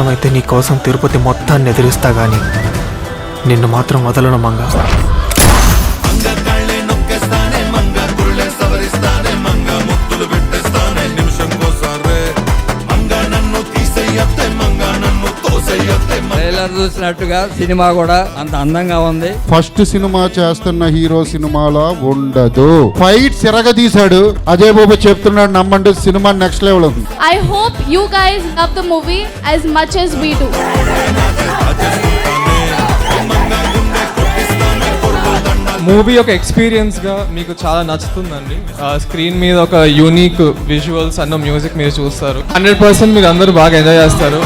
అవసరమైతే నీ కోసం తిరుపతి మొత్తాన్ని ఎదిరిస్తా గాని నిన్ను మాత్రం వదలను మంగ. ట్రైలర్ చూసినట్టుగా సినిమా కూడా అంత అందంగా ఉంది. ఫస్ట్ సినిమా చేస్తున్న హీరో సినిమాలా ఉండదు. ఫైట్ సిరగదీశాడు. అజయ్ బాబు చెప్తున్నాడు, నమ్మండి, సినిమా నెక్స్ట్ లెవెల్ ఉంది. I hope you guys love the movie as much as we do. Movie ఒక ఎక్స్పీరియన్స్గా మీకు చాలా నచ్చుతుందండి. స్క్రీన్ మీద ఒక యూనిక్ విజువల్స్ అన్న మ్యూజిక్ మీరు చూస్తారు. 100% మీరు అందరూ బాగా ఎంజాయ్ చేస్తారు.